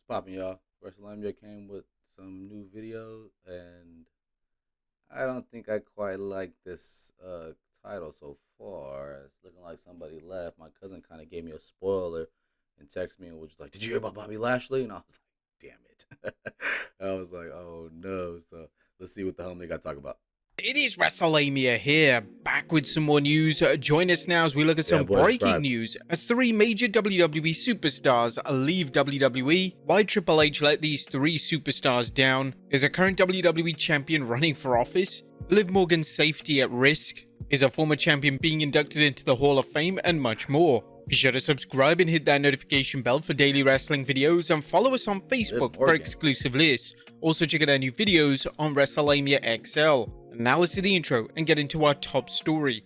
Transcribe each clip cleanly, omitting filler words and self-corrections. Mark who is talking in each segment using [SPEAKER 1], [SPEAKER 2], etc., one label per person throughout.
[SPEAKER 1] Popping, y'all. WrestleMania came with some new videos, and I don't think I quite like this title so far. It's looking like somebody left. My cousin kind of gave me a spoiler and texted me and was just like, "Did you hear about Bobby Lashley?" And I was like, "Damn it!" I was like, "Oh no!" So let's see what the hell they got to talk about.
[SPEAKER 2] It is WrestleMania here, back with some more news. Join us now as we look at
[SPEAKER 1] Yeah,
[SPEAKER 2] some
[SPEAKER 1] boy,
[SPEAKER 2] breaking
[SPEAKER 1] subscribe.
[SPEAKER 2] news. As three major WWE superstars leave WWE, why Triple H let these three superstars down? Is a current WWE champion running for office? Liv Morgan's safety at risk? Is a former champion being inducted into the Hall of Fame? And much more. Be sure to subscribe and hit that notification bell for daily wrestling videos, and follow us on
[SPEAKER 1] Liv
[SPEAKER 2] Facebook for
[SPEAKER 1] Morgan.
[SPEAKER 2] exclusive lists. Also check out our new videos on WrestleMania XL. Now let's see the intro and get into our top story.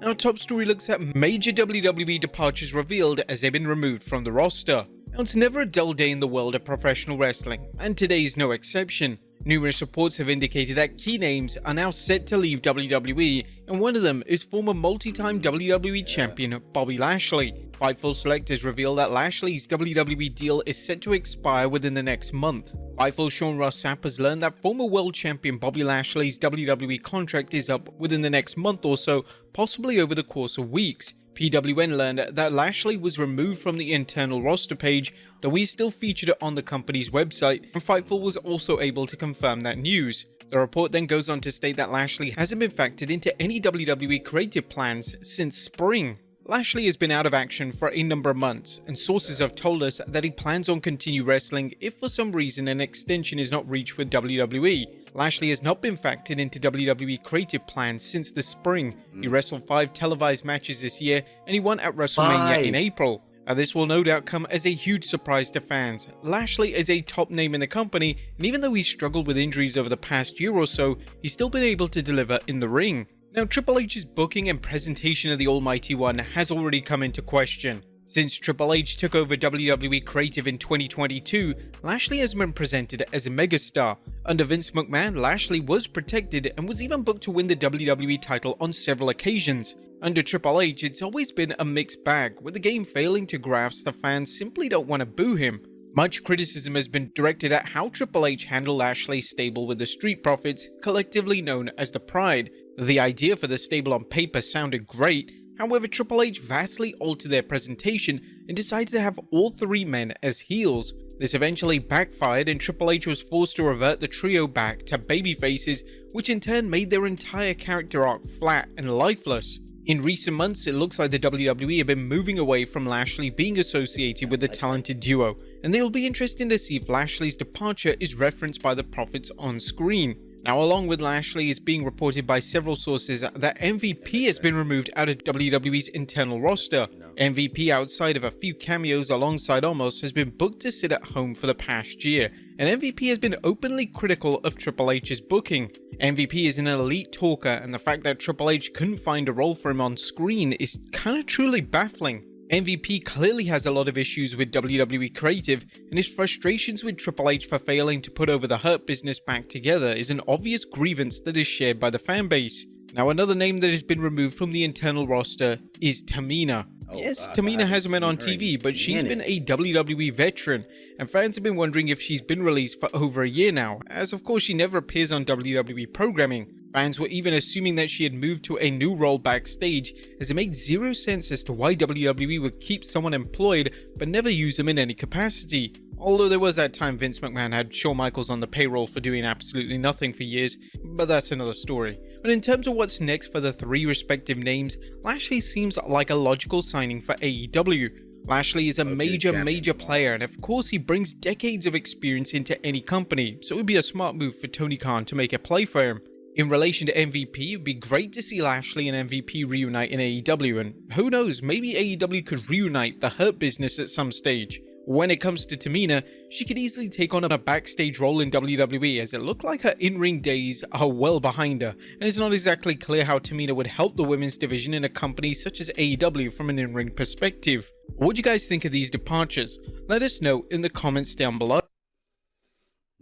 [SPEAKER 2] Our top story looks at major WWE departures revealed as they've been removed from the roster. Now, it's never a dull day in the world of professional wrestling, and today is no exception. Numerous reports have indicated that key names are now set to leave WWE, and one of them is former multi-time WWE champion Bobby Lashley. Fightful Select has revealed that Lashley's WWE deal is set to expire within the next month. Fightful Sean Ross Sapp has learned that former world champion Bobby Lashley's WWE contract is up within the next month or so, possibly over the course of weeks. PWN learned that Lashley was removed from the internal roster page, though he still featured it on the company's website, and Fightful was also able to confirm that news. The report then goes on to state that Lashley hasn't been factored into any WWE creative plans since spring. Lashley has been out of action for a number of months, and sources have told us that he plans on continue wrestling if for some reason an extension is not reached with WWE. Lashley has not been factored into WWE creative plans since the spring. He wrestled 5 televised matches this year, and he won at WrestleMania in
[SPEAKER 1] 5.
[SPEAKER 2] April. Now, this will no doubt come as a huge surprise to fans. Lashley is a top name in the company, and even though he's struggled with injuries over the past year or so, he's still been able to deliver in the ring. Now, Triple H's booking and presentation of the Almighty One has already come into question. Since Triple H took over WWE Creative in 2022, Lashley has been presented as a megastar. Under Vince McMahon, Lashley was protected and was even booked to win the WWE title on several occasions. Under Triple H, it's always been a mixed bag, with the game failing to grasp the fans simply don't want to boo him. Much criticism has been directed at how Triple H handled Lashley's stable with the Street Profits, collectively known as the Pride. The idea for the stable on paper sounded great, however Triple H vastly altered their presentation and decided to have all three men as heels. This eventually backfired and Triple H was forced to revert the trio back to babyfaces, which in turn made their entire character arc flat and lifeless. In recent months, it looks like the WWE have been moving away from Lashley being associated with the talented duo, and it will be interesting to see if Lashley's departure is referenced by the Profits on screen. Now, along with Lashley, it's being reported by several sources that MVP has been removed out of WWE's internal roster. MVP, outside of a few cameos alongside Omos, has been booked to sit at home for the past year, and MVP has been openly critical of Triple H's booking. MVP is an elite talker, and the fact that Triple H couldn't find a role for him on screen is kinda truly baffling. MVP clearly has a lot of issues with WWE Creative, and his frustrations with Triple H for failing to put over the Hurt Business back together is an obvious grievance that is shared by the fanbase. Now, another name that has been removed from the internal roster is Tamina. Yes, Tamina hasn't been on TV, but she's been a WWE veteran, and fans have been wondering if she's been released for over a year now, as of course she never appears on WWE programming. Fans were even assuming that she had moved to a new role backstage, as it made zero sense as to why WWE would keep someone employed but never use them in any capacity. Although there was that time Vince McMahon had Shawn Michaels on the payroll for doing absolutely nothing for years, but that's another story. But in terms of what's next for the three respective names, Lashley seems like a logical signing for AEW. Lashley is a major player, and of course he brings decades of experience into any company, so it would be a smart move for Tony Khan to make a play for him. In relation to MVP, it would be great to see Lashley and MVP reunite in AEW, and who knows, maybe AEW could reunite the Hurt Business at some stage. When it comes to Tamina, she could easily take on a backstage role in WWE, as it looked like her in-ring days are well behind her, and it's not exactly clear how Tamina would help the women's division in a company such as AEW from an in-ring perspective. What do you guys think of these departures? Let us know in the comments down below.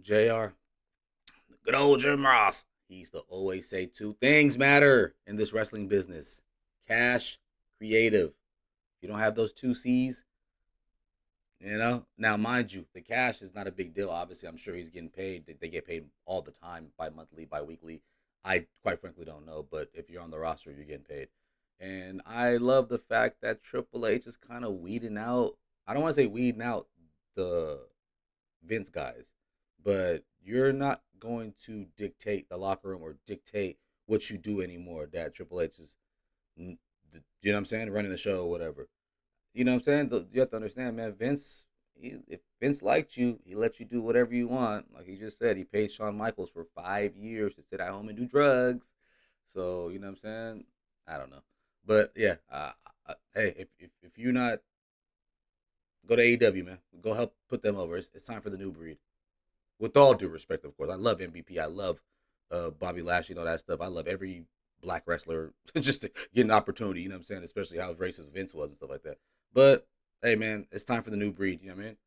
[SPEAKER 1] JR, good old Jim Ross. He used to always say two things matter in this wrestling business: cash, creative. If you don't have those two C's, now mind you, the cash is not a big deal. Obviously, I'm sure he's getting paid. They get paid all the time, bi-monthly, bi-weekly. I quite frankly don't know, but if you're on the roster, you're getting paid. And I love the fact that Triple H is kind of weeding out. I don't want to say weeding out the Vince guys, but you're not going to dictate the locker room or dictate what you do anymore. That Triple H is, you know what I'm saying, running the show or whatever. You know what I'm saying? You have to understand, man. Vince, if Vince liked you, he let you do whatever you want. Like he just said, he paid Shawn Michaels for 5 years to sit at home and do drugs. So you know what I'm saying? I don't know, but yeah. Hey, if you're not, go to AEW, man. Go help put them over. It's time for the new breed. With all due respect, of course. I love MVP. I love Bobby Lashley and all that stuff. I love every black wrestler just to get an opportunity, you know what I'm saying? Especially how racist Vince was and stuff like that. But hey, man, it's time for the new breed, you know what I mean?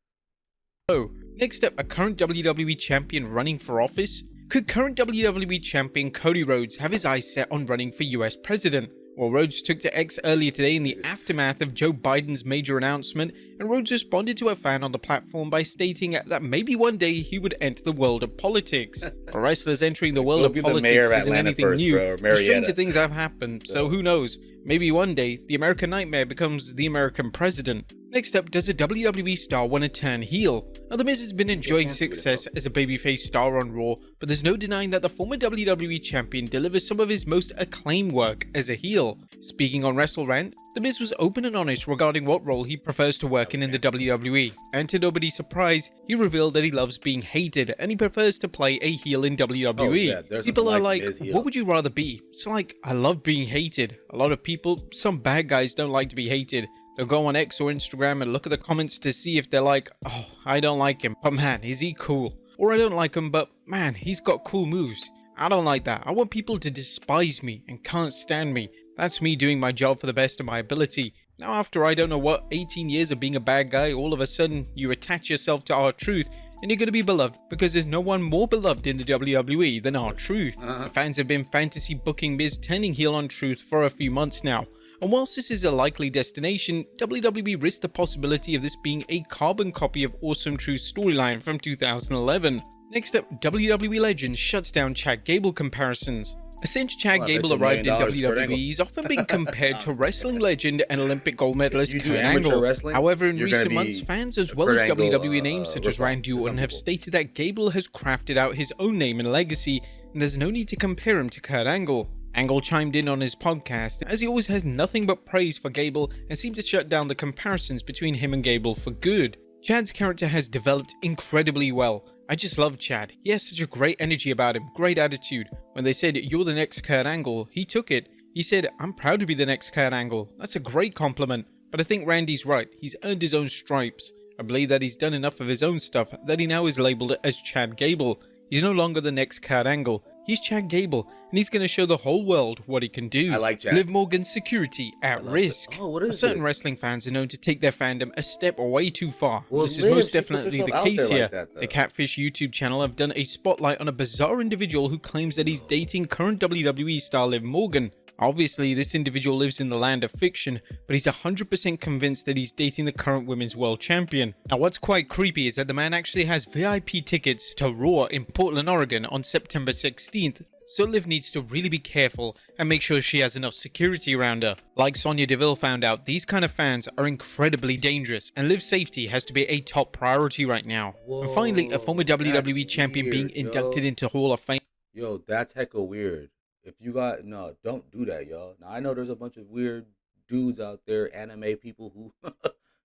[SPEAKER 2] Oh, next up, a current WWE champion running for office? Could current WWE champion Cody Rhodes have his eyes set on running for US president? Well, Rhodes took to X earlier today in the aftermath of Joe Biden's major announcement, and Rhodes responded to a fan on the platform by stating that maybe one day he would enter the world of politics. For wrestlers entering the world of politics isn't anything new. Stranger things have happened, so who knows? Maybe one day, the American Nightmare becomes the American president. Next up, does a WWE star want to turn heel? Now, The Miz has been enjoying success as a babyface star on Raw, but there's no denying that the former WWE champion delivers some of his most acclaimed work as a heel. Speaking on WrestleRant, The Miz was open and honest regarding what role he prefers to work in the WWE, and to nobody's surprise, he revealed that he loves being hated and he prefers to play a heel in WWE. People are like, what would you rather be? It's like, I love being hated. A lot of people, some bad guys don't like to be hated. They'll go on X or Instagram and look at the comments to see if they're like, oh, I don't like him, but man, is he cool? Or I don't like him, but man, he's got cool moves. I don't like that. I want people to despise me and can't stand me. That's me doing my job for the best of my ability. Now after I don't know what, 18 years of being a bad guy, all of a sudden you attach yourself to R-Truth and you're going to be beloved because there's no one more beloved in the WWE than R-Truth. The fans have been fantasy booking Miz turning heel on Truth for a few months now. And whilst this is a likely destination, WWE risked the possibility of this being a carbon copy of Awesome Truth's storyline from 2011. Next up, WWE legend shuts down Chad Gable comparisons. Since Chad Gable arrived in WWE, he's often been compared to wrestling legend and Olympic gold medalist Kurt Angle. However, in recent months, fans as well as WWE names such as Randy Orton have stated that Gable has crafted out his own name and legacy, and there's no need to compare him to Kurt Angle. Angle chimed in on his podcast, as he always has nothing but praise for Gable and seemed to shut down the comparisons between him and Gable for good. Chad's character has developed incredibly well. I just love Chad. He has such a great energy about him, great attitude. When they said, you're the next Kurt Angle, he took it. He said, I'm proud to be the next Kurt Angle. That's a great compliment. But I think Randy's right. He's earned his own stripes. I believe that he's done enough of his own stuff that he now is labeled as Chad Gable. He's no longer the next Kurt Angle. He's Chad Gable, and he's going to show the whole world what he can do.
[SPEAKER 1] I like Chad.
[SPEAKER 2] Liv Morgan's security at risk.
[SPEAKER 1] Oh, what is
[SPEAKER 2] Certain
[SPEAKER 1] this?
[SPEAKER 2] wrestling fans are known to take their fandom a step way too far.
[SPEAKER 1] Well,
[SPEAKER 2] this is
[SPEAKER 1] Liv,
[SPEAKER 2] most
[SPEAKER 1] she put
[SPEAKER 2] definitely the
[SPEAKER 1] herself
[SPEAKER 2] case
[SPEAKER 1] out there
[SPEAKER 2] here.
[SPEAKER 1] like that, though.
[SPEAKER 2] The Catfish YouTube channel have done a spotlight on a bizarre individual who claims that he's dating current WWE star Liv Morgan. Obviously, this individual lives in the land of fiction, but he's 100% convinced that he's dating the current women's world champion. Now, what's quite creepy is that the man actually has VIP tickets to Raw in Portland, Oregon on September 16th. So Liv needs to really be careful and make sure she has enough security around her. Like Sonya Deville found out, these kind of fans are incredibly dangerous, and Liv's safety has to be a top priority right now.
[SPEAKER 1] Whoa,
[SPEAKER 2] and finally, a former WWE champion
[SPEAKER 1] weird,
[SPEAKER 2] being inducted into Hall of Fame.
[SPEAKER 1] Yo, that's hecka weird. If you got, no, don't do that, y'all. Now, I know there's a bunch of weird dudes out there, anime people who,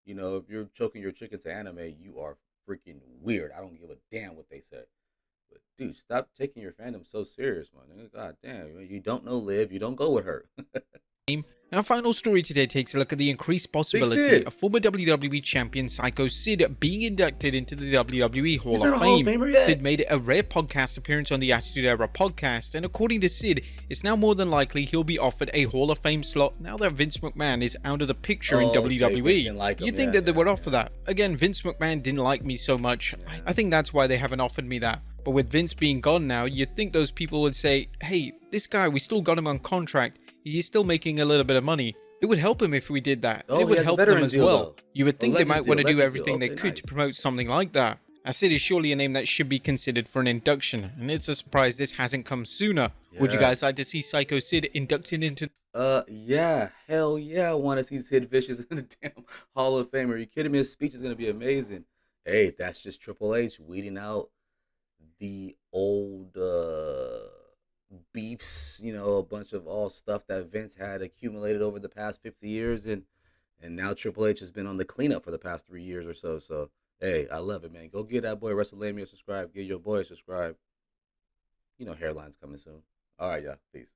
[SPEAKER 1] you know, if you're choking your chicken to anime, you are freaking weird. I don't give a damn what they say. But, dude, stop taking your fandom so serious, man. God damn, you don't know Liv, you don't go with her.
[SPEAKER 2] Our final story today takes a look at the increased possibility of former WWE champion Psycho Sid being inducted into the WWE Hall of Fame. Sid made a rare podcast appearance on the Attitude Era podcast, and according to Sid, it's now more than likely he'll be offered a Hall of Fame slot now that Vince McMahon is out of the picture in WWE. You'd think that they would offer that. Again, Vince McMahon didn't like me so much. I think that's why they haven't offered me that. But with Vince being gone now, you'd think those people would say, hey, this guy, we still got him on contract. he is still making a little bit of money. It would help him if we did that, and
[SPEAKER 1] Oh,
[SPEAKER 2] it
[SPEAKER 1] he
[SPEAKER 2] would
[SPEAKER 1] has a
[SPEAKER 2] help them
[SPEAKER 1] veteran
[SPEAKER 2] as
[SPEAKER 1] deal
[SPEAKER 2] well.
[SPEAKER 1] though.
[SPEAKER 2] You would
[SPEAKER 1] A
[SPEAKER 2] think they might want to do
[SPEAKER 1] Legends deal.
[SPEAKER 2] everything they
[SPEAKER 1] Okay,
[SPEAKER 2] could to
[SPEAKER 1] nice.
[SPEAKER 2] promote something like that. Acid is surely a name that should be considered for an induction, and it's a surprise this hasn't come sooner. Would you
[SPEAKER 1] Yeah.
[SPEAKER 2] guys like to see Psycho Sid inducted into...
[SPEAKER 1] Yeah, hell yeah, I want to see Sid Vicious in the damn Hall of Fame. Are you kidding me? His speech is gonna be amazing. Hey, that's just Triple H weeding out the old beefs, a bunch of all stuff that Vince had accumulated over the past 50 years, and now Triple H has been on the cleanup for the past 3 years or so. So hey, I love it, man. Go get that boy WrestleMania subscribe. Get your boy subscribe. Hairline's coming soon. All right, yeah, peace.